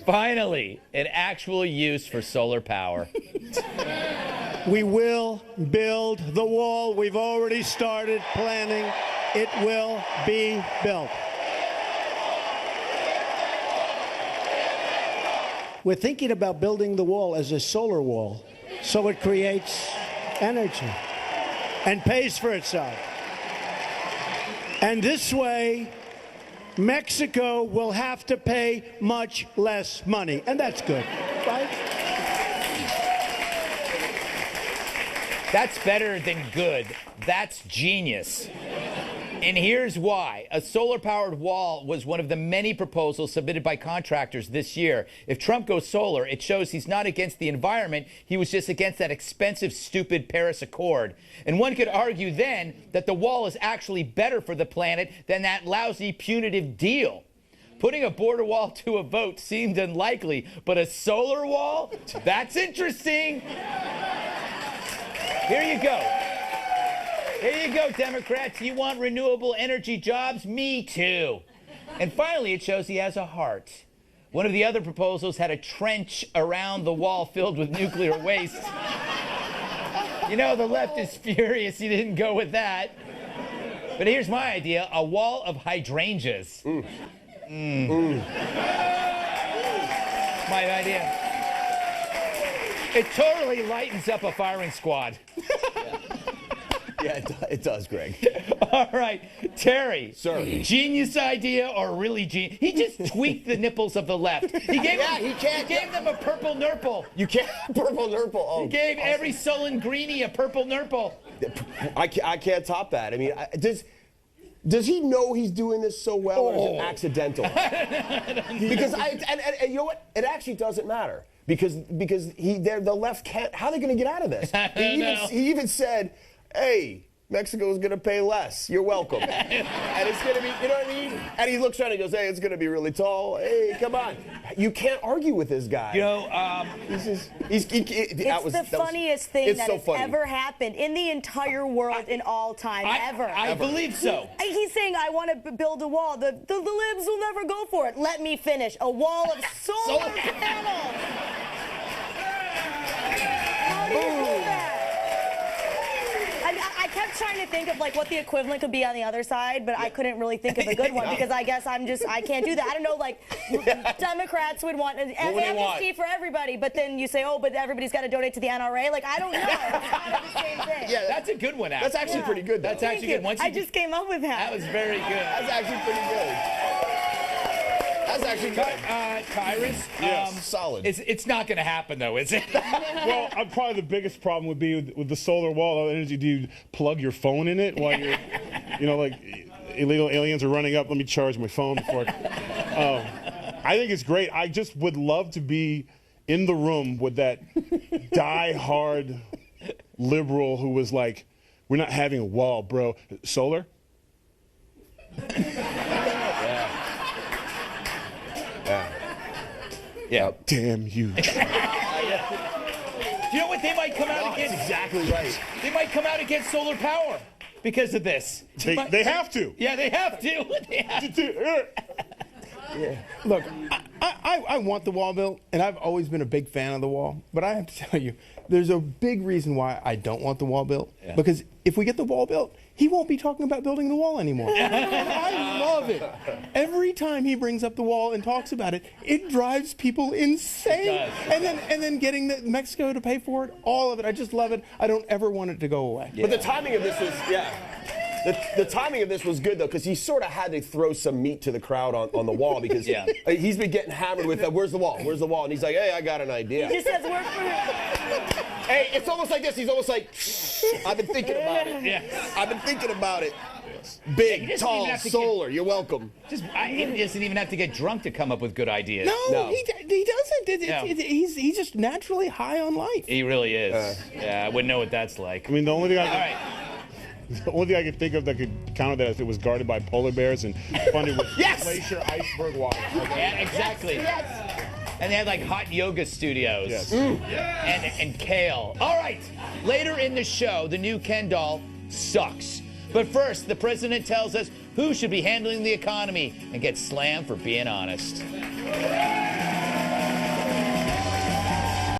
Finally, an actual use for solar power. We will build the wall. We've already started planning. It will be built. We're thinking about building the wall as a solar wall, so it creates energy and pays for itself. And this way, Mexico will have to pay much less money, and that's good, right? That's better than good. That's genius. And here's why. A solar-powered wall was one of the many proposals submitted by contractors this year. If Trump goes solar, it shows he's not against the environment. He was just against that expensive, stupid Paris Accord. And one could argue then that the wall is actually better for the planet than that lousy, punitive deal. Putting a border wall to a vote seemed unlikely, but a solar wall? That's interesting. Here you go. Here you go, Democrats. You want renewable energy jobs? Me too. And finally, it shows he has a heart. One of the other proposals had a trench around the wall filled with nuclear waste. You know, the left is furious he didn't go with that. But here's my idea, a wall of hydrangeas. My idea. It totally lightens up a firing squad. Yeah, it does, Greg. All right, Terry. Sir. Genius idea or really genius? He just tweaked the nipples of the left. He gave gave them a purple nurple. You can't purple nurple. Oh, He gave every sullen greenie a purple nurple. I can't top that. I mean, does he know he's doing this so well, or is it accidental? Because and you know what? It actually doesn't matter because the left can't. How are they going to get out of this? He even said, "Hey, Mexico's going to pay less. You're welcome." And it's going to be, you know what I mean? And he looks around and he goes, "Hey, it's going to be really tall. Hey, come on." You can't argue with this guy. You know, It's the funniest thing that has ever happened in the entire world in all time, ever. I believe so. He's saying, I want to build a wall. The libs will never go for it. Let me finish. A wall of solar panels. How do you do that? I kept trying to think of like what the equivalent could be on the other side, but I couldn't really think of a good one because I guess I can't do that. I don't know, like Democrats would want an amnesty for everybody, but then you say, oh, but everybody's got to donate to the NRA. Like, I don't know. It's kind of the same thing. Yeah, that's a good one, actually. That's actually pretty good, though. That's actually good. I just came up with that. That was very good. That's actually pretty good. That's actually good. Tyrus, Yes, solid. It's not going to happen, though, is it? Well, probably the biggest problem would be with the solar wall of energy. Do you plug your phone in it while you're, you know, like illegal aliens are running up? Let me charge my phone before. I think it's great. I just would love to be in the room with that die-hard liberal who was like, "We're not having a wall, bro. Solar." Yeah. Damn you. Do you know what? They might come out against. Exactly right. They might come out against solar power because of this. They have to. Yeah, they have to. They have to. Look, I want the wall built, and I've always been a big fan of the wall. But I have to tell you, there's a big reason why I don't want the wall built. Yeah. Because if we get the wall built, he won't be talking about building the wall anymore. And I love it. Every time he brings up the wall and talks about it, it drives people insane. And then getting Mexico to pay for it, all of it. I just love it. I don't ever want it to go away. Yeah. But the timing of this was, The timing of this was good, though, because he sort of had to throw some meat to the crowd on the wall because he's been getting hammered with, where's the wall? Where's the wall? And he's like, hey, I got an idea. He just says, work for him. Hey, it's almost like this. He's almost like, I've been thinking about it. Yeah. I've been thinking about it. Big, tall, solar. You're welcome. He doesn't even have to get drunk to come up with good ideas. No. He doesn't. He's just naturally high on life. He really is. Yeah, I wouldn't know what that's like. I mean, the only thing All right. The only thing I could think of that could counter that is if it was guarded by polar bears and funded with glacier iceberg water. Yeah, exactly. Yes. And they had like hot yoga studios. Yes. And kale. All right. Later in the show, the new Ken doll sucks. But first, the president tells us who should be handling the economy and gets slammed for being honest.